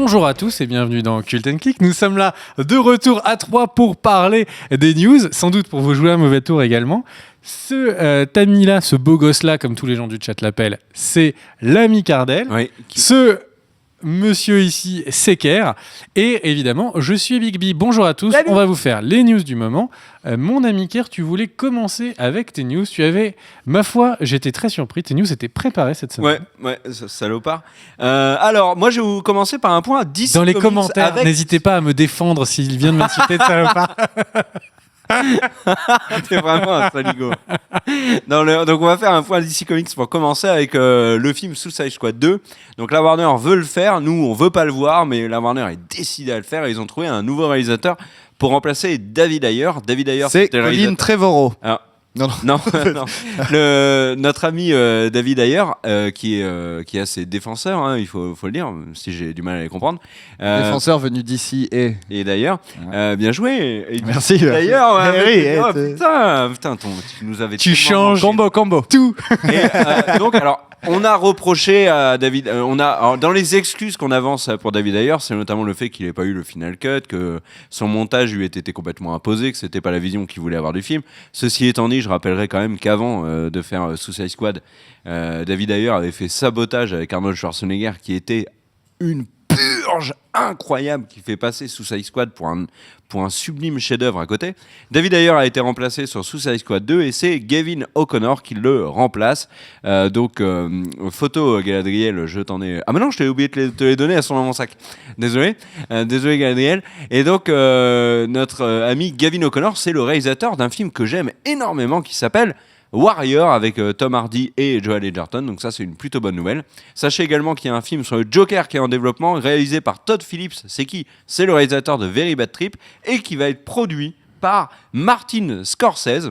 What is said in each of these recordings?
Bonjour à tous et bienvenue dans Cult & Click. Nous sommes là de retour à 3 pour parler des news, sans doute pour vous jouer un mauvais tour également. Ce Tammy-là, ce beau gosse-là, comme tous les gens du chat l'appellent, c'est l'ami Cardel. Oui. Ce monsieur ici, c'est Kerr. Et évidemment, je suis Big B. Bonjour à tous. Salut. On va vous faire les news du moment. Mon ami Kerr, tu voulais commencer avec tes news. Tu avais, ma foi, j'étais très surpris. Tes news étaient préparées cette semaine. Ouais, salopard. Alors, moi, je vais vous commencer par un point DC Dans les Comics commentaires, avec... n'hésitez pas à me défendre s'il vient de m'insulter de salopard. T'es vraiment un saligo. Donc on va faire un point DC Comics pour commencer avec le film Suicide Squad 2. Donc la Warner veut le faire, nous on veut pas le voir, mais la Warner est décidée à le faire et ils ont trouvé un nouveau réalisateur pour remplacer David Ayer. David Ayer, c'est c'était le Colin réalisateur. Trevorrow. Alors, Non. non. Notre ami David Ayer, qui a ses défenseurs, hein, il faut le dire, si j'ai du mal à les comprendre. Défenseur venu d'ici Et d'ailleurs, bien joué. Et Merci. D'ailleurs, Oui, tu nous avais. Tu tellement changes manqué. combo. tout. Et, donc, alors, on a reproché à David. Alors, dans les excuses qu'on avance pour David Ayer, c'est notamment le fait qu'il n'ait pas eu le final cut, que son montage lui ait été complètement imposé, que c'était pas la vision qu'il voulait avoir du film. Ceci étant dit, je rappellerai quand même qu'avant de faire Suicide Squad, David Ayer avait fait Sabotage avec Arnold Schwarzenegger, qui était une purge incroyable qui fait passer Suicide Squad pour un sublime chef-d'œuvre à côté. David Ayer a été remplacé sur Suicide Squad 2 et c'est Gavin O'Connor qui le remplace. Photo Galadriel, je t'en ai... Ah mais non, je t'ai oublié de te les donner, elles sont dans mon sac. Désolé Galadriel. Et donc notre ami Gavin O'Connor, c'est le réalisateur d'un film que j'aime énormément qui s'appelle Warrior avec Tom Hardy et Joel Edgerton, donc ça c'est une plutôt bonne nouvelle. Sachez également qu'il y a un film sur le Joker qui est en développement, réalisé par Todd Phillips. C'est qui ? C'est le réalisateur de Very Bad Trip et qui va être produit par Martin Scorsese.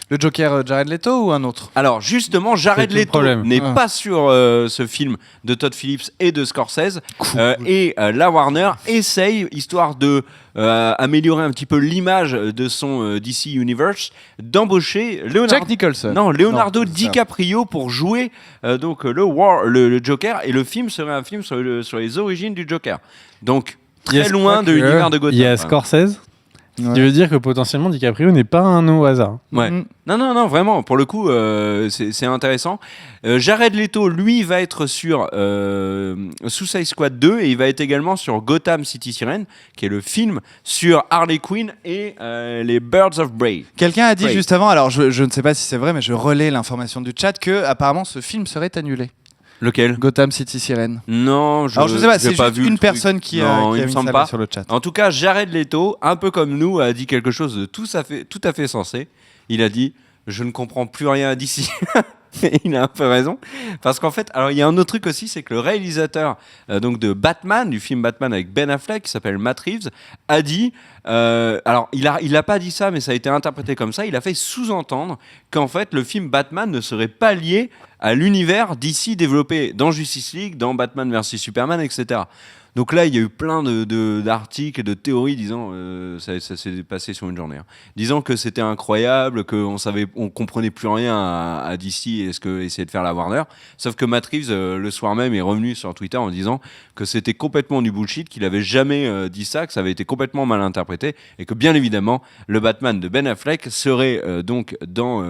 Le Joker Jared Leto ou un autre ? Alors justement, Jared C'est tout le Leto problème. n'est pas sur ce film de Todd Phillips et de Scorsese. Et la Warner essaye, histoire de améliorer un petit peu l'image de son DC Universe, d'embaucher Jack Nicholson. Leonardo Non, c'est ça. DiCaprio pour jouer le Joker. Et le film serait un film sur les origines du Joker. Donc très loin de l'univers de Gotham. Il y a Scorsese. Ouais. Tu veux dire que potentiellement DiCaprio n'est pas un nom au hasard. Ouais. Non, vraiment, pour le coup, c'est intéressant. Jared Leto, lui, va être sur Suicide Squad 2 et il va être également sur Gotham City Sirens, qui est le film sur Harley Quinn et les Birds of Prey. Quelqu'un a dit Oui. juste avant, alors je ne sais pas si c'est vrai, mais je relais l'information du chat, que apparemment ce film serait annulé. Lequel ? Gotham City Sirens. Non, Alors je sais pas, j'ai c'est juste vu une le personne truc. qui Non, a il me mis semble ça pas. sur le chat. En tout cas, Jared Leto, un peu comme nous, a dit quelque chose de tout à fait sensé. Il a dit « Je ne comprends plus rien d'ici ». Et il a un peu raison. Parce qu'en fait, alors il y a un autre truc aussi, c'est que le réalisateur donc de Batman, du film Batman avec Ben Affleck, qui s'appelle Matt Reeves, a dit... alors, il a pas dit ça, mais ça a été interprété comme ça. Il a fait sous-entendre qu'en fait, le film Batman ne serait pas lié à l'univers d'ici développé dans Justice League, dans Batman vs Superman, etc. Donc là, il y a eu plein d'articles et de théories disant, ça s'est passé sur une journée, hein, disant que c'était incroyable, on comprenait plus rien à DC et ce que essayait de faire la Warner. Sauf que Matt Reeves, le soir même, est revenu sur Twitter en disant que c'était complètement du bullshit, qu'il avait jamais dit ça, que ça avait été complètement mal interprété et que bien évidemment, le Batman de Ben Affleck serait donc dans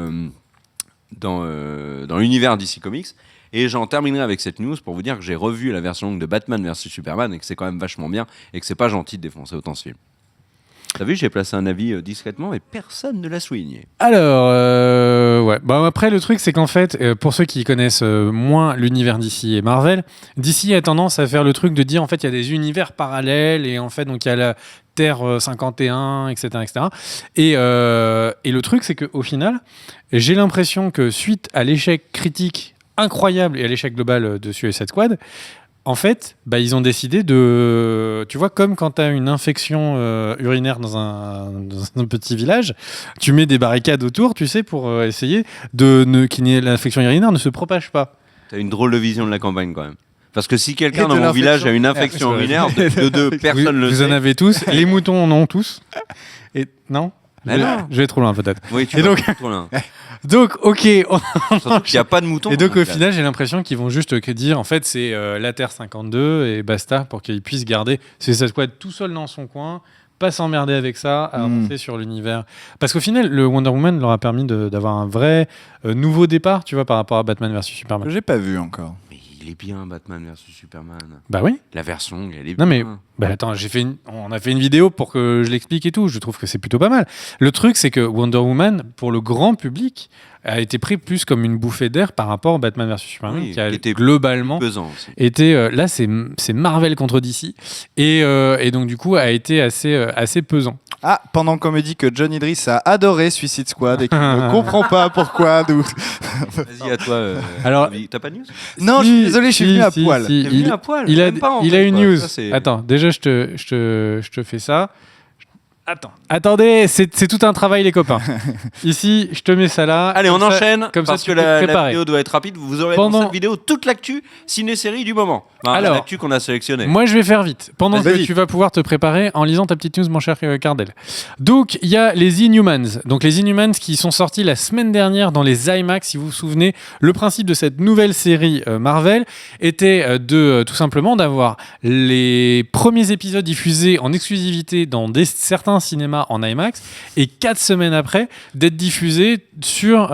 l'univers DC Comics. Et j'en terminerai avec cette news pour vous dire que j'ai revu la version de Batman vs Superman et que c'est quand même vachement bien et que c'est pas gentil de défoncer autant ce film. T'as vu, j'ai placé un avis discrètement et personne ne l'a souligné. Alors, ouais. Bah, après, le truc, c'est qu'en fait, pour ceux qui connaissent moins l'univers DC et Marvel, DC a tendance à faire le truc de dire, en fait, il y a des univers parallèles et en fait, donc il y a la Terre 51, etc., etc. Et le truc, c'est qu'au final, j'ai l'impression que suite à l'échec critique incroyable et à l'échec global de Suicide Squad, en fait, bah, ils ont décidé de... Tu vois, comme quand tu as une infection urinaire dans un petit village, tu mets des barricades autour, tu sais, pour essayer l'infection urinaire ne se propage pas. T'as une drôle de vision de la campagne quand même. Parce que si quelqu'un Et dans de mon village a l'infection. une infection urinaire, de deux personnes le Vous en sait. avez tous, les moutons en ont tous. Et non ? Mais non. Je vais trop loin peut-être. Oui, tu Et vas donc- trop loin. Donc, ok. Surtout qu'il n'y a pas de mouton. Et donc, au là. final, j'ai l'impression qu'ils vont juste dire, en fait, c'est la Terre 52 et basta pour qu'ils puissent garder Suicide Squad tout seul dans son coin, pas s'emmerder avec ça, à avancer sur l'univers. Parce qu'au final, le Wonder Woman leur a permis d'avoir un vrai nouveau départ, tu vois, par rapport à Batman vs Superman. J'ai pas vu encore. Mais il est bien, Batman versus Superman. Bah oui. La version longue, elle est Non bien. mais bah attends, on a fait une vidéo pour que je l'explique et tout. Je trouve que c'est plutôt pas mal. Le truc, c'est que Wonder Woman, pour le grand public, a été pris plus comme une bouffée d'air par rapport à Batman vs Superman, Oui, qui a qui était globalement pesant aussi. été là, c'est Marvel contre DC, et donc du coup a été assez pesant. Ah, pendant qu'on me dit que John Idris a adoré Suicide Squad et qu'il ne comprend pas pourquoi. Vas-y, à toi. Alors- T'as pas de news Non, je suis désolé, je suis venu à poil. si, T'es venu à poil, il a même pas en il vrai, a une quoi. news. Ça, c'est- Attends, déjà je te fais ça. Attendez, c'est tout un travail les copains. Ici, je te mets ça là. Allez, on Comme ça- enchaîne comme ça, parce tu que peux te la préparer. vidéo doit être rapide. Vous aurez Pendant- dans cette vidéo toute l'actu ciné-série du moment. Enfin, Alors, l'actu qu'on a sélectionnée. Moi, je vais faire vite. Pendant que Vas-y. tu vas pouvoir te préparer en lisant ta petite news, mon cher Cardel. Donc, il y a les Inhumans. Donc, les Inhumans qui sont sortis la semaine dernière dans les IMAX. Si vous vous souvenez, le principe de cette nouvelle série Marvel était tout simplement d'avoir les premiers épisodes diffusés en exclusivité dans certains cinémas en IMAX et 4 semaines après d'être diffusés sur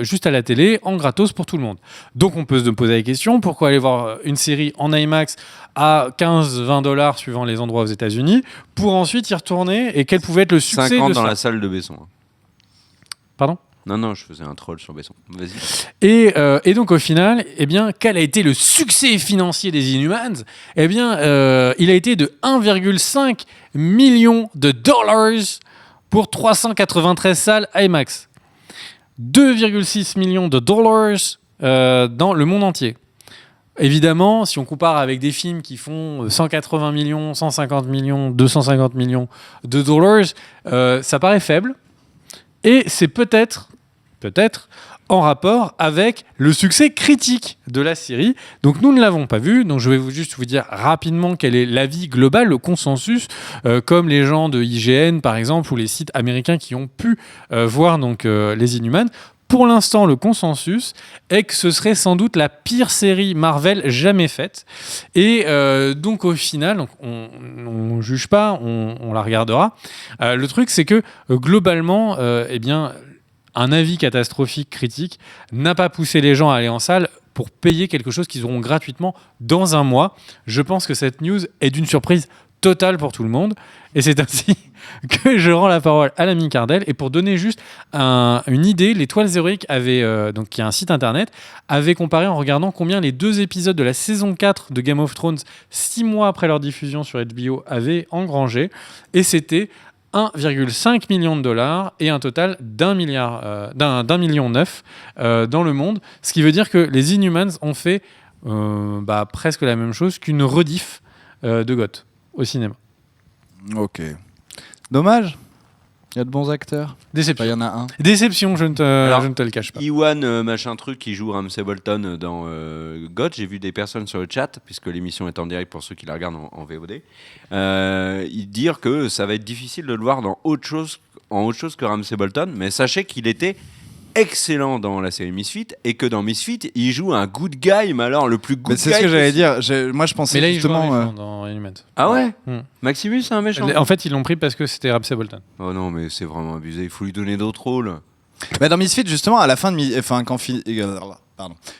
juste à la télé en gratos pour tout le monde. Donc, on peut se poser la question, pourquoi aller voir une série en IMAX à 15-20 $ suivant les endroits aux États-Unis pour ensuite y retourner et quel pouvait être le succès 50 de dans ça. la salle de Besson. Pardon. Non, je faisais un troll sur Besson. Vas-y. Et donc au final, eh bien, quel a été le succès financier des Inhumans ? Eh bien, il a été de 1,5 million de dollars pour 393 salles IMAX. 2,6 millions de dollars dans le monde entier. Évidemment, si on compare avec des films qui font 180 millions, 150 millions, 250 millions de dollars, ça paraît faible. Et c'est peut-être en rapport avec le succès critique de la série. Donc nous ne l'avons pas vu, donc je vais juste vous dire rapidement quel est l'avis global, le consensus, comme les gens de IGN par exemple, ou les sites américains qui ont pu voir donc, les Inhumans. Pour l'instant, le consensus est que ce serait sans doute la pire série Marvel jamais faite. Et donc au final, donc, on ne juge pas, on la regardera. Le truc, c'est que globalement, eh bien, un avis catastrophique critique n'a pas poussé les gens à aller en salle pour payer quelque chose qu'ils auront gratuitement dans un mois. Je pense que cette news est d'une surprise totale pour tout le monde. Et c'est ainsi que je rends la parole à l'ami Cardel. Et pour donner juste une idée, l'Étoile Héroïque avait, donc, qui est un site internet, avait comparé en regardant combien les 2 épisodes de la saison 4 de Game of Thrones, 6 mois après leur diffusion sur HBO, avaient engrangé. Et c'était 1,5 million de dollars et un total d'un million 9 dans le monde. Ce qui veut dire que les Inhumans ont fait presque la même chose qu'une rediff de Goth au cinéma. Ok. Dommage. Il y a de bons acteurs. Déception. Il y en a un. Déception, je ne Alors, te le cache pas. Iwan machin truc qui joue Ramsay Bolton dans God. J'ai vu des personnes sur le chat, puisque l'émission est en direct pour ceux qui la regardent en VOD, dire que ça va être difficile de le voir dans autre chose que Ramsay Bolton, mais sachez qu'il était excellent dans la série Misfit et que dans Misfit il joue un good guy, mais alors le plus good Mais guy c'est ce que j'allais possible. dire. Moi, je pensais Mais là, il joue un justement. méchant dans Inhumans. Ah ouais. Hmm. Maximus c'est un méchant. En fait, ils l'ont pris parce que c'était Ramsay Bolton. Oh non, mais c'est vraiment abusé, il faut lui donner d'autres rôles. Dans Misfit, justement, à la fin de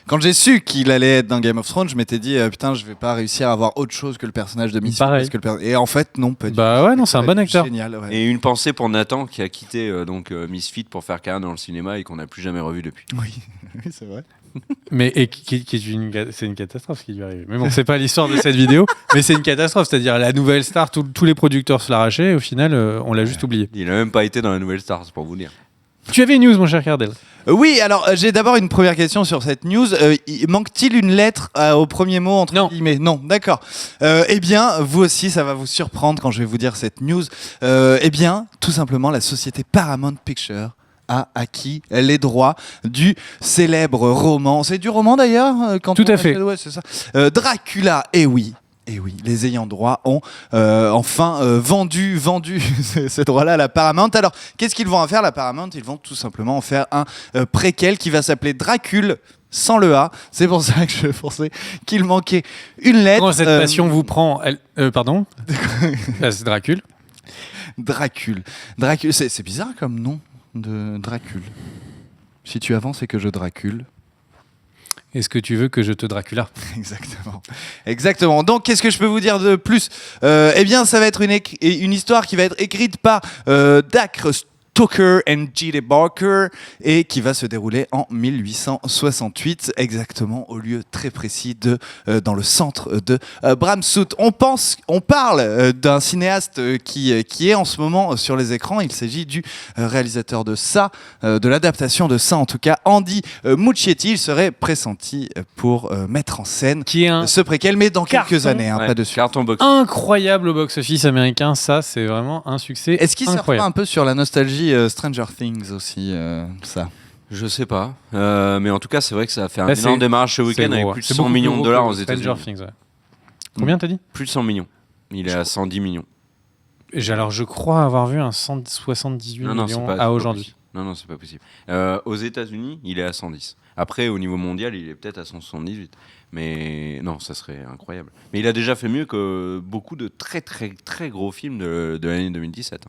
quand j'ai su qu'il allait être dans Game of Thrones, je m'étais dit putain, je vais pas réussir à avoir autre chose que le personnage de Misfit. Pareil. Et en fait, non, pas du tout. Bah ouais, non, c'est un bon acteur. Génial, ouais. Et une pensée pour Nathan qui a quitté Misfit pour faire carrière dans le cinéma et qu'on n'a plus jamais revu depuis. Oui, c'est vrai. Mais c'est une catastrophe ce qui lui arrive. Mais bon, c'est pas l'histoire de cette vidéo, mais c'est une catastrophe. C'est-à-dire la nouvelle star, tous les producteurs se l'arrachaient et au final, on l'a juste oublié. Il a même pas été dans la nouvelle Star, c'est pour vous dire. Tu avais une news, mon cher Cardel. Oui, alors j'ai d'abord une première question sur cette news. Manque-t-il une lettre au premier mot entre Non. guillemets ? Non, d'accord. Eh bien, vous aussi, ça va vous surprendre quand je vais vous dire cette news. Eh bien, tout simplement, la société Paramount Pictures a acquis les droits du célèbre roman. C'est du roman d'ailleurs quand Tout on à fait. achète- Ouais, c'est ça. Dracula, et oui. Et oui, les ayants droit ont enfin vendu ces droits-là à la Paramount. Alors, qu'est-ce qu'ils vont en faire, la Paramount? Ils vont tout simplement en faire un préquel qui va s'appeler Dracul, sans le A. C'est pour ça que je pensais qu'il manquait une lettre. Quand cette passion vous prend... pardon. C'est Dracul. Dracul. C'est bizarre comme nom de Dracul. Si tu avances, c'est que je Dracule. Est-ce que tu veux que je te Dracula? Exactement. Donc, qu'est-ce que je peux vous dire de plus? Eh bien, ça va être une histoire qui va être écrite par Dacre Stoker and J.D. Barker et qui va se dérouler en 1868, exactement au lieu très précis dans le centre de Bramsut. On parle d'un cinéaste qui est en ce moment sur les écrans. Il s'agit du réalisateur de ça, de l'adaptation de ça en tout cas, Andy Muschietti. Il serait pressenti pour mettre en scène ce préquel, mais dans quelques années, pas dessus. Carton box. Incroyable au box-office américain, ça c'est vraiment un succès. Est-ce qu'il incroyable. surfe pas un peu sur la nostalgie Stranger Things aussi, ça? Je sais pas, mais en tout cas c'est vrai que ça a fait un énorme démarrage ce week-end avec plus de 100 millions de dollars aux États-Unis. Stranger Things, ouais. Combien t'as dit? Plus de 100 millions. Il est à 110 millions. Alors je crois avoir vu un 178 millions à aujourd'hui. Non, c'est pas possible. Aux États-Unis, il est à 110. Après, au niveau mondial, il est peut-être à 178. Mais non, ça serait incroyable. Mais il a déjà fait mieux que beaucoup de très très très gros films de l'année 2017.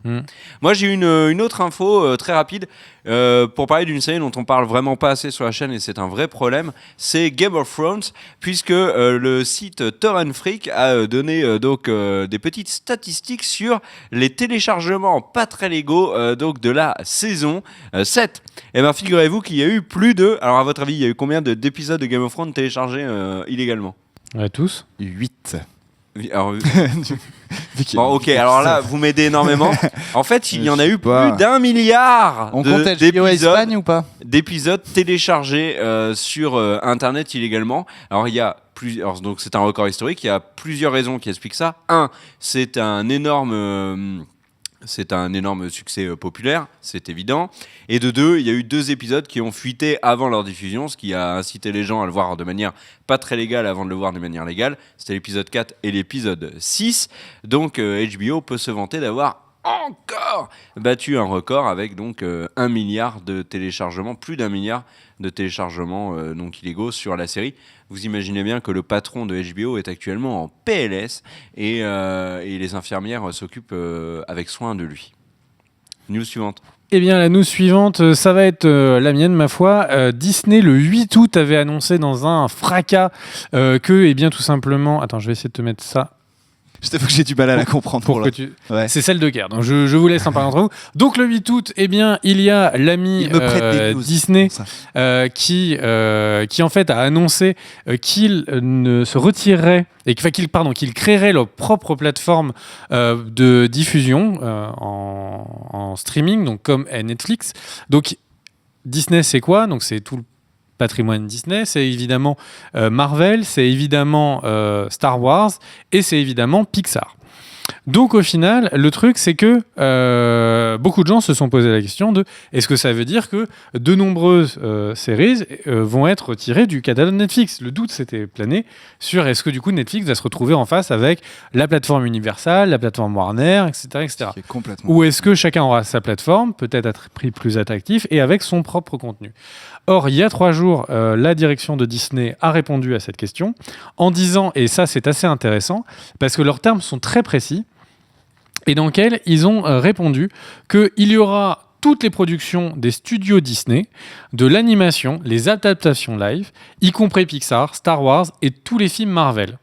Moi, j'ai une autre info très rapide pour parler d'une série dont on parle vraiment pas assez sur la chaîne et c'est un vrai problème. C'est Game of Thrones, puisque le site Torrent Freak a donné donc des petites statistiques sur les téléchargements pas très légaux donc de la saison 7. Et bien, figurez-vous qu'il y a eu plus de... Alors, à votre avis, il y a eu combien d'épisodes de Game of Thrones téléchargés illégalement? Tous 8. Alors, bon, ok, alors là, vous m'aidez énormément. En fait, il y en a eu plus d'1 milliard on compte HBO Espagne ou pas? D'épisodes téléchargés sur Internet illégalement. Alors, il y a plusieurs... Donc, c'est un record historique. Il y a plusieurs raisons qui expliquent ça. Un, c'est un énorme succès populaire, c'est évident. Et de deux, il y a eu 2 épisodes qui ont fuité avant leur diffusion, ce qui a incité les gens à le voir de manière pas très légale avant de le voir de manière légale. C'était l'épisode 4 et l'épisode 6. Donc HBO peut se vanter d'avoir encore battu un record avec donc 1 milliard de téléchargements, plus d'1 milliard de téléchargements donc illégaux sur la série. Vous imaginez bien que le patron de HBO est actuellement en PLS et les infirmières s'occupent avec soin de lui. News suivante. Eh bien, la news suivante, ça va être la mienne, ma foi. Disney, le 8 août, avait annoncé dans un fracas que, eh bien, tout simplement... Attends, je vais essayer de te mettre ça. Je t'avoue que j'ai du mal à la comprendre. Ouais. C'est celle de guerre, donc je vous laisse en parler entre vous. Donc le 8 août, eh bien, il y a l'ami Disney qui en fait a annoncé qu'il ne se retirerait et qu'il créerait leur propre plateforme de diffusion en streaming, donc comme Netflix. Donc Disney, c'est quoi? Donc c'est tout le patrimoine Disney, c'est évidemment Marvel, c'est évidemment Star Wars et c'est évidemment Pixar. Donc au final, le truc c'est que beaucoup de gens se sont posé la question de est-ce que ça veut dire que de nombreuses séries vont être retirées du catalogue Netflix? Le doute s'était plané sur est-ce que du coup Netflix va se retrouver en face avec la plateforme Universal, la plateforme Warner, etc. Ou est-ce que chacun aura sa plateforme, peut-être à prix plus attractif et avec son propre contenu? Or, il y a 3 jours, la direction de Disney a répondu à cette question en disant, et ça c'est assez intéressant, parce que leurs termes sont très précis, et dans lesquels ils ont répondu qu'il y aura toutes les productions des studios Disney, de l'animation, les adaptations live, y compris Pixar, Star Wars et tous les films Marvel.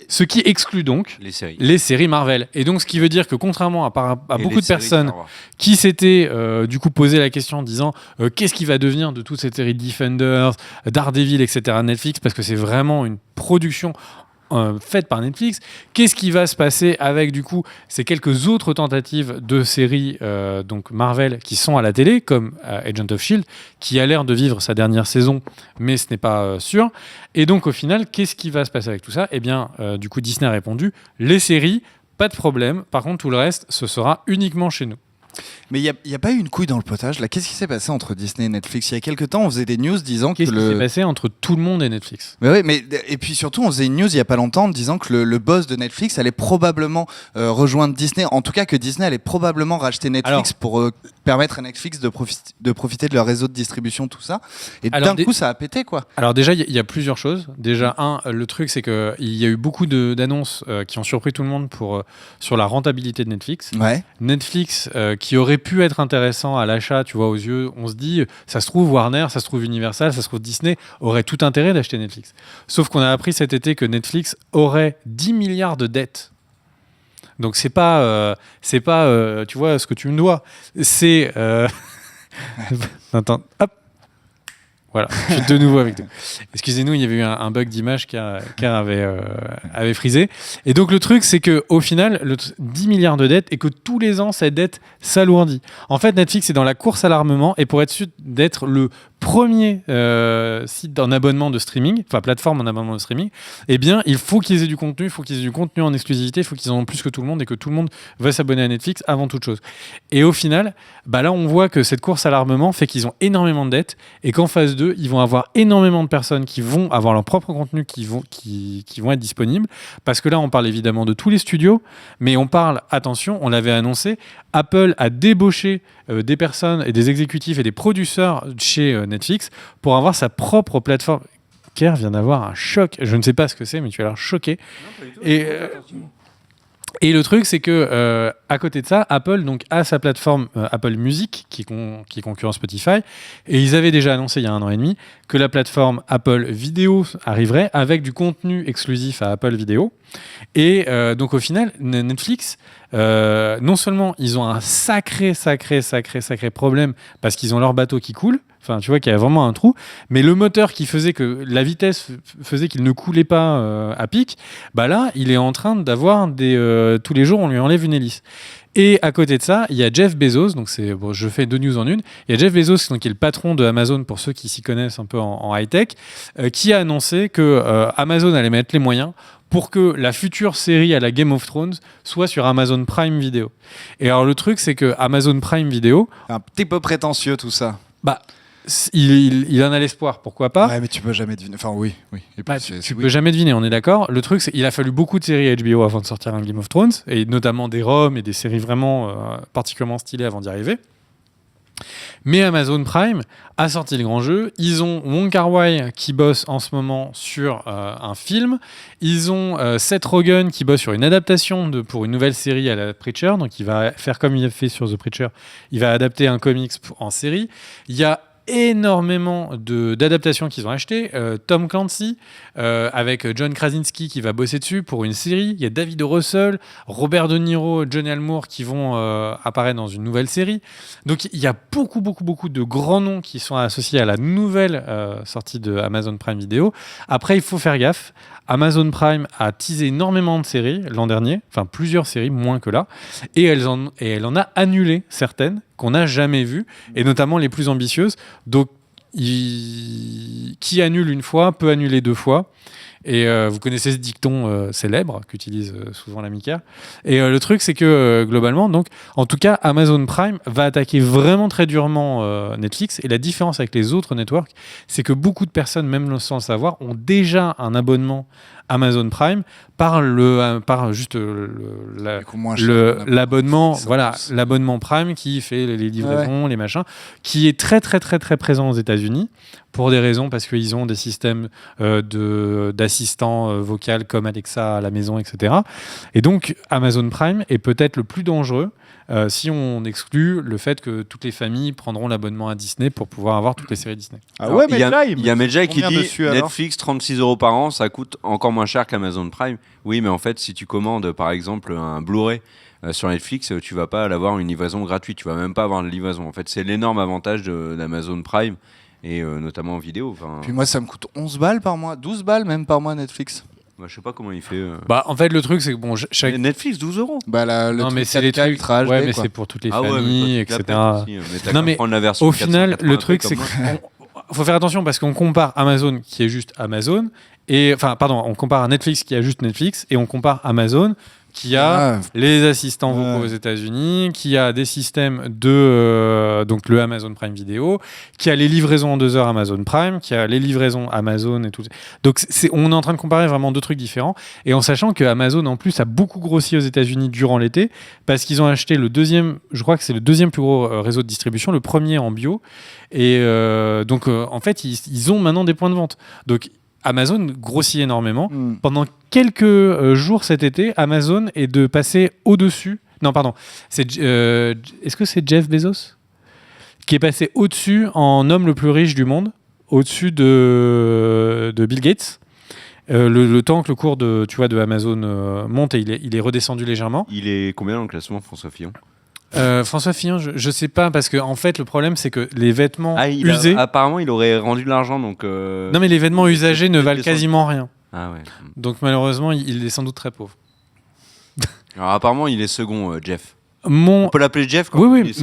Ce qui exclut donc les séries Marvel. Et donc, ce qui veut dire que contrairement à beaucoup de personnes qui s'étaient du coup posé la question en disant qu'est-ce qui va devenir de toutes ces séries Defenders, Daredevil, etc. Netflix, parce que c'est vraiment une production faite par Netflix. Qu'est-ce qui va se passer avec du coup ces quelques autres tentatives de séries donc Marvel qui sont à la télé, comme Agent of S.H.I.E.L.D., qui a l'air de vivre sa dernière saison, mais ce n'est pas sûr. Et donc au final, qu'est-ce qui va se passer avec tout ça? Eh bien, du coup, Disney a répondu les séries, pas de problème. Par contre, tout le reste, ce sera uniquement chez nous. Mais il n'y a pas eu une couille dans le potage là. Qu'est-ce qui s'est passé entre Disney et Netflix? Il y a quelques temps, on faisait des news disant Qu'est-ce que qui s'est passé entre tout le monde et Netflix? Et puis surtout, on faisait une news il y a pas longtemps disant que le boss de Netflix allait probablement rejoindre Disney. En tout cas, que Disney allait probablement racheter Netflix pour permettre à Netflix de profiter de leur réseau de distribution, tout ça. Et d'un coup, ça a pété, quoi. Alors déjà, il y a plusieurs choses. Déjà, le truc, c'est qu'il y a eu beaucoup d'annonces qui ont surpris tout le monde sur la rentabilité de Netflix. Ouais. Netflix, qui aurait pu être intéressant à l'achat, tu vois, aux yeux, on se dit, ça se trouve Warner, ça se trouve Universal, ça se trouve Disney, aurait tout intérêt d'acheter Netflix. Sauf qu'on a appris cet été que Netflix aurait 10 milliards de dettes. Donc c'est pas tu vois, ce que tu me dois. C'est... Attends, hop. Voilà, je suis de nouveau avec nous. Excusez-nous, il y avait eu un bug d'image car avait frisé. Et donc le truc, c'est qu'au final, 10 milliards de dettes et que tous les ans, cette dette s'alourdit. En fait, Netflix est dans la course à l'armement et pour être sûr d'être le premier site en abonnement de streaming, enfin plateforme en abonnement de streaming, eh bien, il faut qu'ils aient du contenu, il faut qu'ils aient du contenu en exclusivité, il faut qu'ils en aient plus que tout le monde et que tout le monde va s'abonner à Netflix avant toute chose. Et au final, là, on voit que cette course à l'armement fait qu'ils ont énormément de dettes et qu'en phase 2, ils vont avoir énormément de personnes qui vont avoir leur propre contenu qui vont être disponibles. Parce que là, on parle évidemment de tous les studios, mais on parle, attention, on l'avait annoncé, Apple a débauché des personnes et des exécutifs et des producteurs chez Netflix pour avoir sa propre plateforme. Kerr vient d'avoir un choc. Je ne sais pas ce que c'est, mais tu as l'air choqué. Et le truc, c'est que à côté de ça, Apple donc a sa plateforme Apple Music qui concurrence Spotify, et ils avaient déjà annoncé il y a 1 an et demi que la plateforme Apple Vidéo arriverait avec du contenu exclusif à Apple Vidéo. Et donc au final, Netflix, non seulement ils ont un sacré problème parce qu'ils ont leur bateau qui coule. Enfin, tu vois qu'il y a vraiment un trou, mais le moteur qui faisait que la vitesse faisait qu'il ne coulait pas à pic, là, il est en train d'avoir tous les jours, on lui enlève une hélice. Et à côté de ça, il y a Jeff Bezos, donc je fais 2 news en une. Il y a Jeff Bezos, qui est le patron de Amazon, pour ceux qui s'y connaissent un peu en high-tech, qui a annoncé que Amazon allait mettre les moyens pour que la future série à la Game of Thrones soit sur Amazon Prime Video. Et alors le truc, c'est que Amazon Prime Video... Un petit peu prétentieux tout ça. Il en a l'espoir, pourquoi pas. Ouais, mais tu peux jamais deviner. Enfin, oui. Et puis, tu peux jamais deviner, on est d'accord. Le truc, c'est qu'il a fallu beaucoup de séries HBO avant de sortir un Game of Thrones, et notamment des ROM et des séries vraiment particulièrement stylées avant d'y arriver. Mais Amazon Prime a sorti le grand jeu. Ils ont Wong Kar-wai qui bosse en ce moment sur un film. Ils ont Seth Rogen qui bosse sur une adaptation pour une nouvelle série à la Preacher. Donc il va faire comme il a fait sur The Preacher. Il va adapter un comics en série. Il y a énormément d'adaptations qu'ils ont achetées. Tom Clancy avec John Krasinski qui va bosser dessus pour une série. Il y a David O. Russell, Robert De Niro, Johnny Almour qui vont apparaître dans une nouvelle série. Donc il y a beaucoup de grands noms qui sont associés à la nouvelle sortie de Amazon Prime Video. Après, il faut faire gaffe. Amazon Prime a teasé énormément de séries l'an dernier, enfin plusieurs séries, moins que là, et elle en a annulé certaines qu'on n'a jamais vues, et notamment les plus ambitieuses. Donc, qui annule une fois peut annuler 2 fois. Et vous connaissez ce dicton célèbre qu'utilise souvent l'Amica. Et le truc, c'est que globalement, donc, en tout cas, Amazon Prime va attaquer vraiment très durement Netflix. Et la différence avec les autres networks, c'est que beaucoup de personnes, même sans le savoir, ont déjà un abonnement Amazon Prime par juste l'abonnement, voilà, l'abonnement Prime qui fait les livraisons, les machins, qui est très présent aux États-Unis pour des raisons parce qu'ils ont des systèmes d'assistants vocaux comme Alexa à la maison, etc. Et donc Amazon Prime est peut-être le plus dangereux si on exclut le fait que toutes les familles prendront l'abonnement à Disney pour pouvoir avoir toutes les séries Disney. Ah ouais, mais il y a Medjay qui dit dessus, Netflix 36 € par an, ça coûte encore moins cher qu'Amazon Prime. Oui, mais en fait, si tu commandes par exemple un Blu-ray sur Netflix, tu vas pas avoir une livraison gratuite, tu vas même pas avoir de livraison. En fait, c'est l'énorme avantage d'Amazon Prime et notamment en vidéo. Puis moi, ça me coûte 11 balles par mois, 12 balles même par mois Netflix. Je sais pas comment il fait. En fait, le truc, c'est que bon, Netflix 12 €. Non, mais c'est les trucs ultra HD, ouais, mais c'est pour toutes les familles, etc. Non, mais la version au final, le truc, c'est qu'il faut faire attention parce qu'on compare Amazon qui est juste Amazon, on compare Netflix qui a juste Netflix, et on compare Amazon qui a Ah, les assistants Ouais. vocaux aux États-Unis, qui a des systèmes de donc le Amazon Prime Video, qui a les livraisons en 2 heures Amazon Prime, qui a les livraisons Amazon et tout. Donc on est en train de comparer vraiment deux trucs différents, et en sachant que Amazon en plus a beaucoup grossi aux États-Unis durant l'été parce qu'ils ont acheté le deuxième, je crois que c'est le deuxième plus gros réseau de distribution, le premier en bio, et donc en fait ils ont maintenant des points de vente. Donc Amazon grossit énormément. hmm. Pendant quelques jours cet été, Amazon est de passer au-dessus. Non, pardon. Est-ce que c'est Jeff Bezos qui est passé au-dessus en homme le plus riche du monde, au-dessus de Bill Gates. Le temps que le cours de Amazon monte, et il est redescendu légèrement. Il est combien dans le classement, François Fillon? François Fillon, je sais pas, parce que en fait le problème c'est que les vêtements usés. Apparemment, il aurait rendu de l'argent, donc. Non, mais les vêtements usagés ne valent quasiment rien. Ah ouais. Donc malheureusement, il est sans doute très pauvre. Alors apparemment, il est second, Jeff. On peut l'appeler Jeff, quoi. Oui,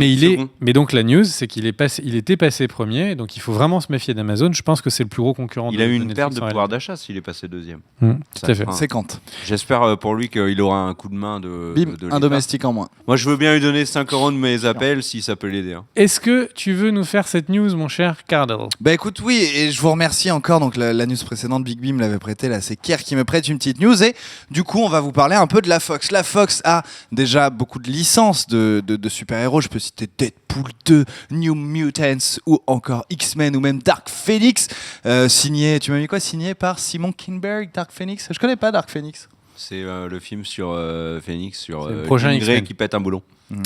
mais donc la news, c'est qu'il était passé premier, donc il faut vraiment se méfier d'Amazon. Je pense que c'est le plus gros concurrent. Il a eu une perte de pouvoir d'achat s'il est passé deuxième. Tout à fait. C'est quand. J'espère pour lui qu'il aura un coup de main de. Bim, de un l'État. domestique en moins. Moi, je veux bien lui donner 5 € de mes appels si ça peut l'aider. Hein. Est-ce que tu veux nous faire cette news, mon cher Cardell? Bah écoute, oui, et je vous remercie encore. Donc la news précédente, Big Bim l'avait prêté. Là, c'est Kier qui me prête une petite news. Et du coup, on va vous parler un peu de la Fox. La Fox a déjà beaucoup de licences de super-héros. Je peux citer Deadpool 2, New Mutants ou encore X-Men ou même Dark Phoenix. Signé, tu m'as mis quoi? Signé par Simon Kinberg, Dark Phoenix. Je connais pas Dark Phoenix. C'est le film sur Phoenix, sur C'est le prochain Jean Grey X-Men. qui pète un boulon.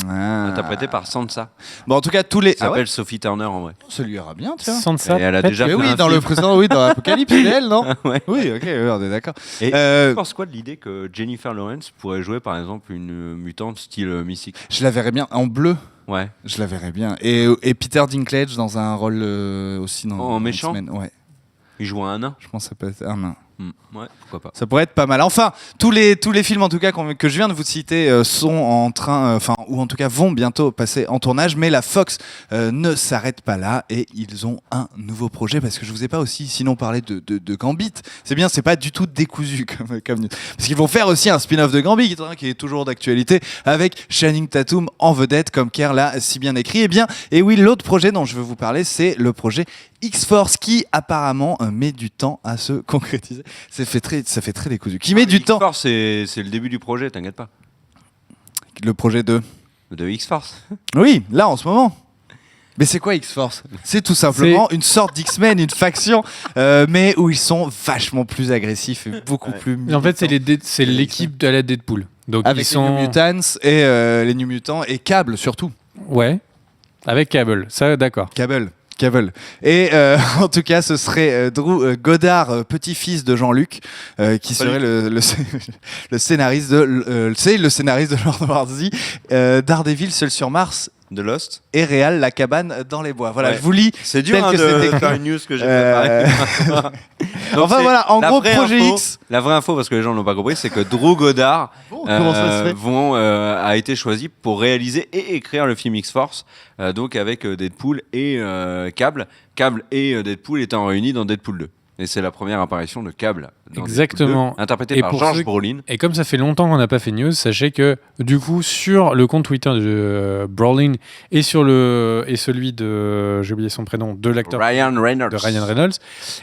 Interprété par Sansa. Bon, en tout cas, tous les. Elle s'appelle Sophie Turner en vrai. Ça lui ira bien, tiens. Sansa, Et elle a peut-être. déjà Mais fait oui, un dans film. le précédent, oui, dans Apocalypse, c'est elle, non? Ouais. Oui, ok, on est d'accord. Et Euh, tu penses quoi de l'idée que Jennifer Lawrence pourrait jouer par exemple une mutante style Mystique? Je la verrais bien en bleu. Ouais. Je la verrais bien. Et Peter Dinklage dans un rôle aussi dans. En dans méchant X-Men. Ouais, Il joue un nain. je pense que ça peut être un nain. Ouais, pourquoi pas. Ça pourrait être pas mal. Enfin, tous les films en tout cas que je viens de vous citer sont en train, ou en tout cas vont bientôt passer en tournage. Mais la Fox ne s'arrête pas là et ils ont un nouveau projet parce que je vous ai pas aussi sinon parlé de Gambit. C'est bien, c'est pas du tout décousu comme news. Parce qu'ils vont faire aussi un spin-off de Gambit qui est toujours d'actualité avec Channing Tatum en vedette comme Kerr l'a si bien écrit. Et oui, l'autre projet dont je veux vous parler, c'est le projet X-Force qui apparemment met du temps à se concrétiser. Ça fait très décousu. Qui met du temps. X-Force, c'est le début du projet, t'inquiète pas. Le projet de. De X-Force. Oui, là en ce moment. Mais c'est quoi X-Force? C'est tout simplement une sorte d'X-Men, une faction, mais où ils sont vachement plus agressifs et beaucoup plus. En fait, c'est l'équipe de la Deadpool. Donc avec ils sont les New Mutants et les New Mutants et Cable surtout. Ouais, avec Cable. Ça, d'accord. Cable. Et en tout cas, ce serait Drew Goddard, petit-fils de Jean-Luc, qui serait le scénariste le scénariste de Lord of the Daredevil, Seul sur Mars De Lost. et Réal, La cabane dans les bois. Voilà, Ouais. je vous lis. C'est dur tel hein, que c'est de écrit. faire une news que j'ai préparée. Donc, Enfin c'est voilà, en la gros, vraie projet info- X. La vraie info, parce que les gens ne l'ont pas compris, c'est que Drew Goddard comment ça se fait a été choisi pour réaliser et écrire le film X-Force, donc avec Deadpool et Cable. Cable et Deadpool étant réunis dans Deadpool 2. Et c'est la première apparition de Cable dans Exactement. Deadpool 2, interprété Et par pour George ceux- Brolin. Et comme ça fait longtemps qu'on n'a pas fait de news, sachez que du coup sur le compte Twitter de Brolin et celui de, j'ai oublié son prénom, de l'acteur Ryan Reynolds. de Ryan Reynolds,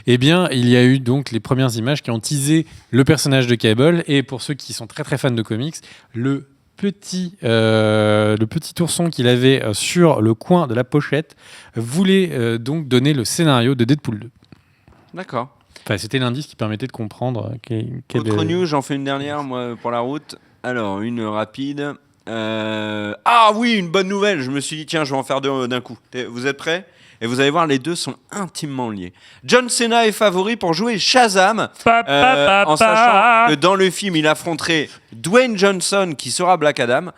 eh bien il y a eu donc les premières images qui ont teasé le personnage de Cable, et pour ceux qui sont très très fans de comics, le petit ourson qu'il avait sur le coin de la pochette voulait donc donner le scénario de Deadpool 2. D'accord. Enfin, c'était l'indice qui permettait de comprendre Autre news, j'en fais une dernière, moi, pour la route. Alors, une rapide. Ah oui, une bonne nouvelle. Je me suis dit, tiens, je vais en faire deux d'un coup. Vous êtes prêts? Et vous allez voir, les deux sont intimement liés. John Cena est favori pour jouer Shazam, en sachant que dans le film, il affronterait Dwayne Johnson, qui sera Black Adam.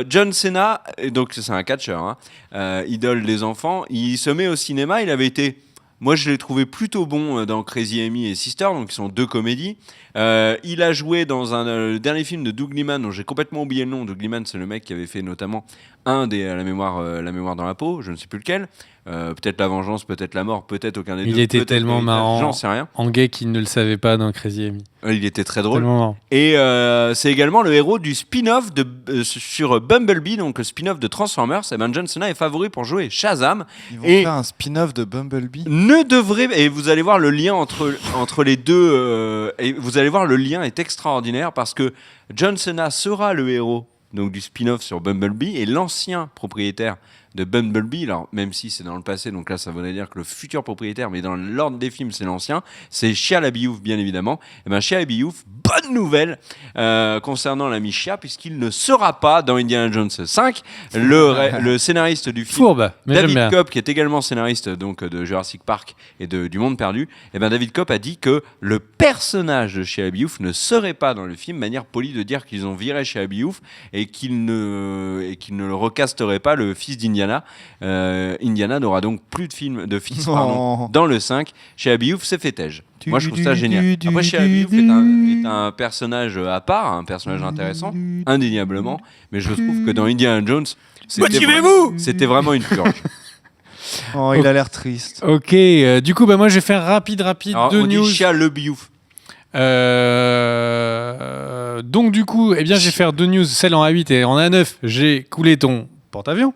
John Cena, donc c'est un catcheur, hein, idole des enfants, il se met au cinéma. Il avait été... Moi, je l'ai trouvé plutôt bon dans Crazy Amy et Sister, donc ils sont deux comédies. Il a joué dans le dernier film de Doug Liman, dont j'ai complètement oublié le nom. Doug Liman, c'est le mec qui avait fait notamment la mémoire dans la peau, je ne sais plus lequel. peut-être la vengeance, peut-être la mort, peut-être aucun des deux. Il était peut-être tellement l'héritage, marrant. J'en sais rien. En gay qui ne le savait pas dans Crazy Amy. Il était très drôle. Tellement marrant. Et c'est également le héros du spin-off sur Bumblebee, donc le spin-off de Transformers. Et ben John Cena est favori pour jouer Shazam. Ils vont Et faire un spin-off de Bumblebee. ne devrait et vous allez voir le lien entre les deux et vous allez voir le lien est extraordinaire parce que John Cena sera le héros donc du spin-off sur Bumblebee et l'ancien propriétaire de Bumblebee, alors même si c'est dans le passé, donc là ça voudrait dire que le futur propriétaire, mais dans l'ordre des films c'est l'ancien, c'est Shia LaBeouf bien évidemment. Et ben Shia LaBeouf, bonne nouvelle concernant l'ami Shia, puisqu'il ne sera pas dans Indiana Jones 5. Le scénariste du film, Fourbe, mais j'aime David bien. Koepp, qui est également scénariste donc de Jurassic Park et du Monde Perdu, et ben David Koepp a dit que le personnage de Shia LaBeouf ne serait pas dans le film, manière polie de dire qu'ils ont viré Shia LaBeouf et qu'il ne le recasterait pas le fils d'Indiana. Indiana n'aura donc plus de fils Oh. dans le 5. Shia LaBeouf s'est fait tège. Moi je trouve ça génial. Après Shia LaBeouf est un personnage à part, un personnage intéressant, indéniablement, mais je trouve que dans Indiana Jones, c'était vraiment une purge. Oh, il a l'air triste. Ok, du coup, moi je vais faire rapide Alors, deux on news. dit Shia LaBeouf. Donc du coup, je vais faire deux news, celle en A8 et en A9. J'ai coulé ton porte-avions.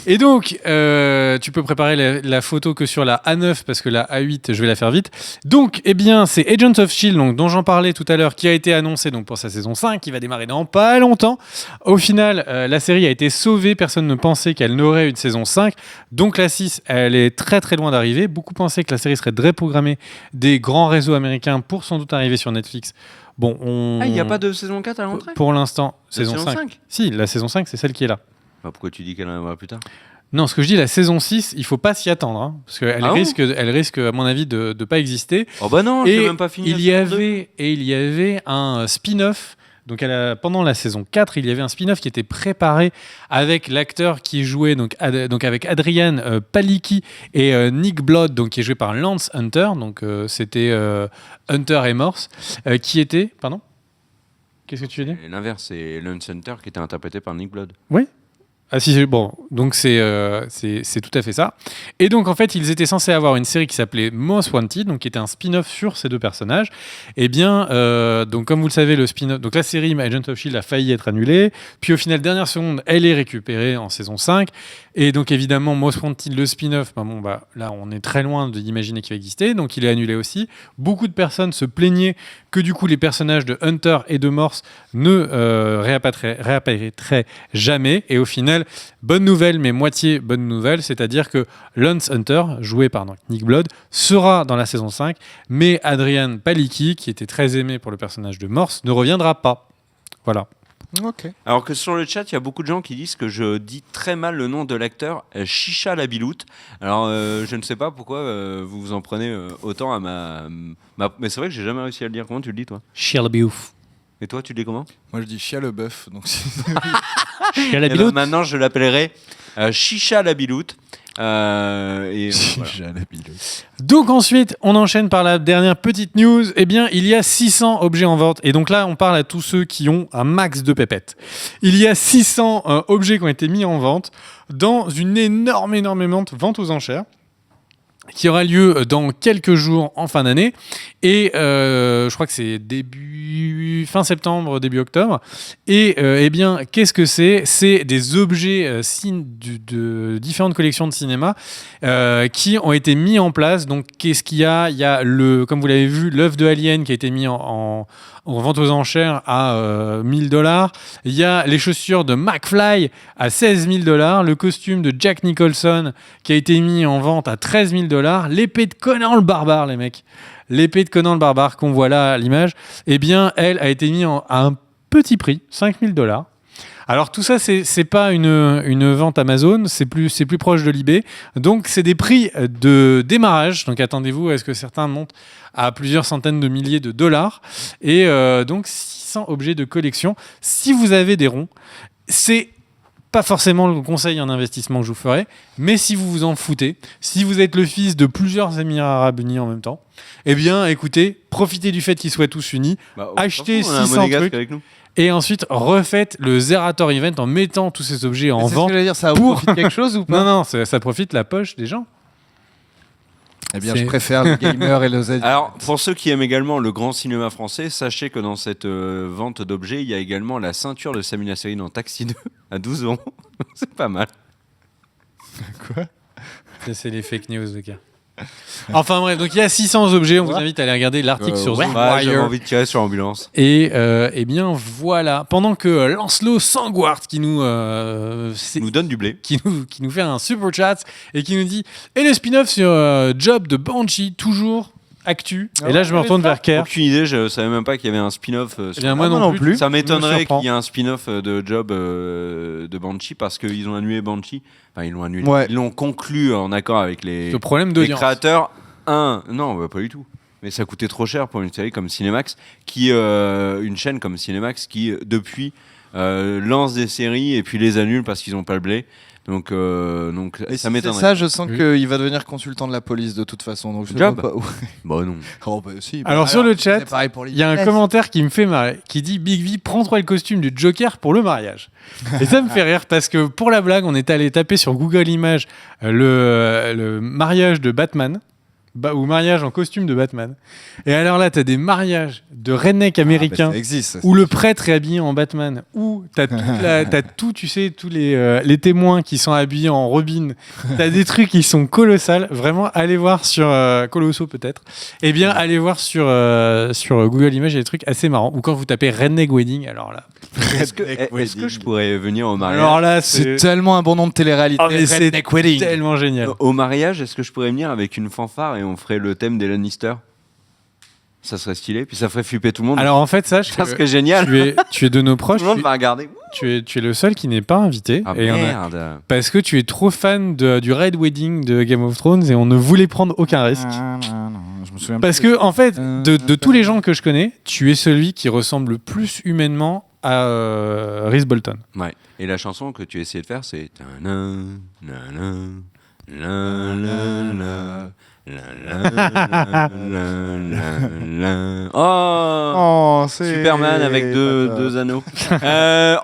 Et donc, tu peux préparer la photo que sur la A9 parce que la A8, je vais la faire vite. Donc, c'est Agents of S.H.I.E.L.D., donc, dont j'en parlais tout à l'heure, qui a été annoncé donc, pour sa saison 5, qui va démarrer dans pas longtemps. Au final, la série a été sauvée. Personne ne pensait qu'elle n'aurait une saison 5. Donc, la 6, elle est très très loin d'arriver. Beaucoup pensaient que la série serait déprogrammée des grands réseaux américains pour sans doute arriver sur Netflix. Bon, il n'y a pas de saison 4 à l'entrée Pour l'instant, La saison 5. Si, la saison 5, c'est celle qui est là. Pourquoi tu dis qu'elle arrivera plus tard? Non, ce que je dis, la saison 6, il faut pas s'y attendre. Hein, parce qu'elle risque, à mon avis, de ne pas exister. Oh bah non, je n'ai même pas fini. Il y avait un spin-off. Donc pendant la saison 4, il y avait un spin-off qui était préparé avec l'acteur qui jouait, donc avec Adrian Palicki et Nick Blood, donc, qui est joué par Lance Hunter. Donc c'était Hunter et Morse. Qui était... Pardon? Qu'est-ce que tu veux dire? L'inverse, c'est Lance Hunter qui était interprété par Nick Blood. Oui. Ah si, bon, donc c'est tout à fait ça. Et donc en fait, ils étaient censés avoir une série qui s'appelait Most Wanted, donc qui était un spin-off sur ces deux personnages. Et donc comme vous le savez, le spin-off, donc la série Agents of S.H.I.E.L.D. a failli être annulée. Puis au final, dernière seconde, elle est récupérée en saison 5. Et donc évidemment, Most Wanted, le spin-off, là on est très loin d'imaginer qu'il va exister, donc il est annulé aussi. Beaucoup de personnes se plaignaient que du coup les personnages de Hunter et de Morse ne réapparaîtraient jamais. Et au final, bonne nouvelle, mais moitié bonne nouvelle, c'est-à-dire que Lance Hunter, joué par Nick Blood, sera dans la saison 5, mais Adrian Palicki, qui était très aimé pour le personnage de Morse, ne reviendra pas. Voilà. Ok. Alors que sur le chat, il y a beaucoup de gens qui disent que je dis très mal le nom de l'acteur Shisha Labilout. Alors je ne sais pas pourquoi vous vous en prenez autant à ma... Mais c'est vrai que j'ai jamais réussi à le dire. Comment tu le dis toi? Shia LaBeouf. Et toi, tu le dis comment? Moi, je dis Chia le bœuf. Donc Shia Eh LaBeouf. ben, maintenant, je l'appellerai Shisha Labilout. Voilà. Chia le bœuf. Donc ensuite, on enchaîne par la dernière petite news. Il y a 600 objets en vente. Et donc là, on parle à tous ceux qui ont un max de pépettes. Il y a 600 objets qui ont été mis en vente dans une énorme vente aux enchères qui aura lieu dans quelques jours en fin d'année. Et je crois que c'est fin septembre, début octobre. Et qu'est-ce que c'est? C'est des objets de différentes collections de cinéma qui ont été mis en place. Donc, qu'est-ce qu'il y a? Il y a, comme vous l'avez vu, l'œuf de Alien qui a été mis en vente aux enchères à $1,000. Il y a les chaussures de McFly à $16,000. Le costume de Jack Nicholson qui a été mis en vente à $13,000. L'épée de Conan le barbare, les mecs. L'épée de Conan le barbare qu'on voit là à l'image, elle a été mise à un petit prix, $5,000. Alors tout ça, c'est pas une vente Amazon, c'est plus proche de l'eBay. Donc c'est des prix de démarrage. Donc attendez-vous à ce que certains montent à plusieurs centaines de milliers de dollars. Et donc 600 objets de collection. Si vous avez des ronds, c'est pas forcément le conseil en investissement que je vous ferai, mais si vous vous en foutez, si vous êtes le fils de plusieurs Émirats Arabes Unis en même temps, eh bien, écoutez, profitez du fait qu'ils soient tous unis, achetez on a un 600 monégasque trucs, avec nous. et ensuite refaites le Zerator Event en mettant tous ces objets en C'est ce que vente. j'allais dire, ça pour- profite quelque chose ou pas? Non, non, ça profite la poche des gens. Eh bien, C'est- je préfère les gamers et les Alors, pour ceux qui aiment également le grand cinéma français, sachez que dans cette vente d'objets, il y a également la ceinture de Samina Seri dans Taxi 2 à 12 €. C'est pas mal. Ça, c'est les fake news, le gars. Enfin bref, donc il y a 600 objets, on vous invite à aller regarder l'article sur The J'avais Wire. envie de tirer sur l'ambulance. Et eh bien voilà, pendant que Lancelot Sangwart qui nous, Nous donne du blé. qui nous fait un super chat et qui nous dit et le spin-off sur Job de Banshee toujours actu. Et là je me retourne vers Kerr. Aucune idée, je savais même pas qu'il y avait un spin-off. Eh bien, moi non plus. Ça Je me m'étonnerait surprends. qu'il y ait un spin-off de Job de Banshee parce qu'ils ont annulé Banshee. Enfin, ils l'ont annulé. Ouais. Ils l'ont conclu en accord avec les Le problème les d'audience. créateurs. Non, pas du tout. Mais ça coûtait trop cher pour une série comme Cinemax, une chaîne comme Cinemax qui, depuis, lance des séries et puis les annule parce qu'ils n'ont pas le blé. Donc Et ça si m'étonnerait. c'est ça, je sens Oui. qu'il va devenir consultant de la police de toute façon. Donc je sais Job pas. Bah non. Oh, bah, si, Alors, sur le chat, c'est pareil pour les Il y a un US. commentaire qui me fait marrer, qui dit Big V, prends-toi le costume du Joker pour le mariage. Et ça me fait rire parce que pour la blague, on est allé taper sur Google Images le mariage de Batman, ou mariage en costume de Batman. Et alors là, t'as des mariages de redneck américains. Ah, bah, ça existe. Où le prêtre est habillé en Batman, où t'as tout, tu sais, tous les témoins qui sont habillés en Robin, t'as des trucs qui sont colossales. Vraiment, allez voir sur Colosso peut-être. Eh bien, allez voir sur Google Images, il y a des trucs assez marrants. Ou quand vous tapez Redneck Wedding, alors là. Est-ce que je pourrais venir au mariage Alors là, C'est tellement un bon nom de télé-réalité. Ah, mais c'est Redneck Wedding. tellement génial. Au mariage, est-ce que je pourrais venir avec une fanfare et on ferait le thème des Lannister? Ça serait stylé, puis ça ferait flipper tout le monde. Alors en fait, sache ça que serait génial. tu es de nos proches, Tout le monde va regarder. tu es le seul qui n'est pas invité. Ah Et on a- merde. parce que tu es trop fan du Red Wedding de Game of Thrones et on ne voulait prendre aucun risque. Je me souviens Parce plus. que, en fait, de tous les gens que je connais, tu es celui qui ressemble le plus humainement à Rhys Bolton. Ouais. Et la chanson que tu essayais de faire, c'est. Tanan, nanan, la, la, la, la, la, la, la. Oh! Oh, c'est Superman avec deux Attends. anneaux.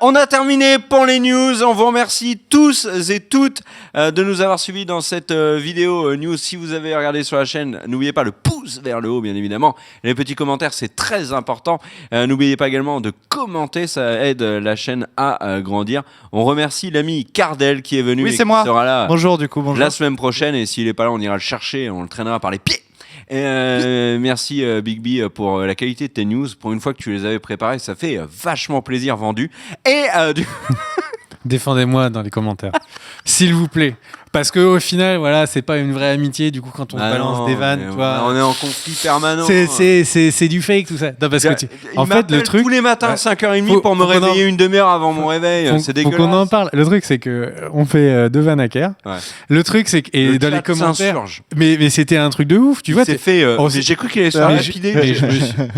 On a terminé pour les news. On vous remercie tous et toutes de nous avoir suivis dans cette vidéo news. Si vous avez regardé sur la chaîne, n'oubliez pas le pouce vers le haut, bien évidemment. Les petits commentaires, c'est très important. N'oubliez pas également de commenter, ça aide la chaîne à grandir. On remercie l'ami Cardel qui est venu Oui, et c'est qui moi. sera là Bonjour, du coup, bonjour. la semaine prochaine. Et s'il n'est pas là, on ira le chercher, on le traînera par les pieds. Merci Big B pour la qualité de tes news. Pour une fois que tu les avais préparées, ça fait vachement plaisir vendu. Et Défendez-moi dans les commentaires, s'il vous plaît. Parce qu'au final, voilà, c'est pas une vraie amitié. Du coup, quand on Ah balance non, des vannes, mais tu vois, on est en conflit permanent. c'est du fake tout ça. Non, parce que Il en fait, m'appelle le truc. tous les matins à Ouais. 5h30 Faut- pour me faut qu'on en- réveiller une demi-heure avant mon réveil. C'est Faut dégueulasse. qu'on en parle. Le truc, c'est que on fait deux vannes à Kerr. Ouais. Le truc, c'est que et Le dans les chat commentaires, s'insurge. mais c'était un truc de ouf. Tu vois, C'est fait. Oh, J'ai cru qu'il allait se mais faire je- lapider. mais je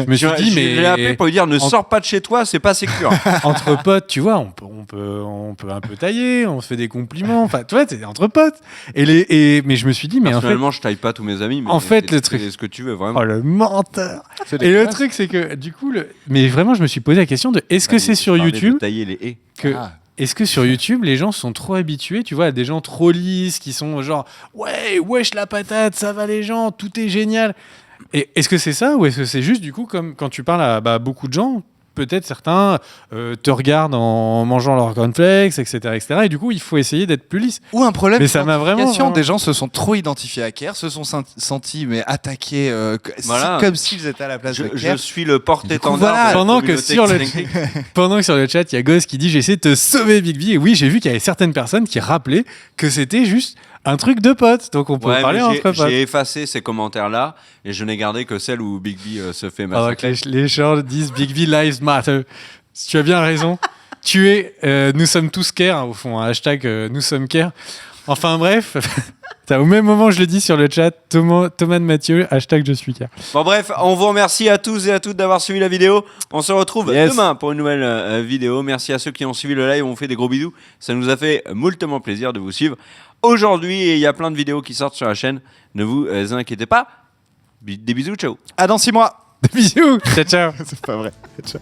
me suis dit, Je l'ai appelé mais pour lui dire ne en- sors pas de chez toi, c'est pas sécure. entre potes, tu vois, on peut un peu tailler, on se fait des compliments. Enfin, tu vois, c'est entre potes. Mais je me suis dit, mais en fait, Personnellement, je taille pas tous mes amis. Mais En fait, c'est- le truc- c'est ce que tu veux vraiment. oh le menteur. C'est Et le dégueulasse. truc, c'est que du coup, mais vraiment, je me suis posé la question de est-ce que Bah, c'est il sur parlait de YouTube tailler les haies. que Ah. est-ce que sur YouTube, les gens sont trop habitués, tu vois, à des gens trop lisses qui sont genre ouais, wesh la patate, ça va les gens, tout est génial. Et est-ce que c'est ça ou est-ce que c'est juste du coup comme quand tu parles à beaucoup de gens, peut-être certains te regardent en mangeant leurs cornflakes, etc., et du coup, il faut essayer d'être plus lisse. Ou un problème Mais ça m'a d'identification. vraiment- Des gens se sont trop identifiés à Kerr, se sont sentis mais attaqués Voilà. comme s'ils étaient à la place de Je Kerr. suis le porte-étendard. voilà, de la pendant que communauté sur le- excentrique. Pendant que sur le chat, il y a Goss qui dit j'essaie de te sauver Big B. Et oui, j'ai vu qu'il y avait certaines personnes qui rappelaient que c'était juste un truc de potes. Donc on peut Ouais, parler mais entre potes. j'ai effacé ces commentaires-là et je n'ai gardé que celle où Big B se fait Alors que massacrer. les gens disent Big V Lives Matter. Tu as bien raison. Nous sommes tous care, au fond, un hashtag nous sommes care. Enfin bref, au même moment je le dis sur le chat, Thomas de Mathieu, hashtag je suis car. Bon bref, on vous remercie à tous et à toutes d'avoir suivi la vidéo. On se retrouve demain pour une nouvelle vidéo. Merci à ceux qui ont suivi le live, on vous fait des gros bisous. Ça nous a fait moultement plaisir de vous suivre aujourd'hui et il y a plein de vidéos qui sortent sur la chaîne. Ne vous inquiétez pas. Des bisous, ciao. À dans 6 mois. Bisous, ciao ciao. C'est pas vrai. Ciao.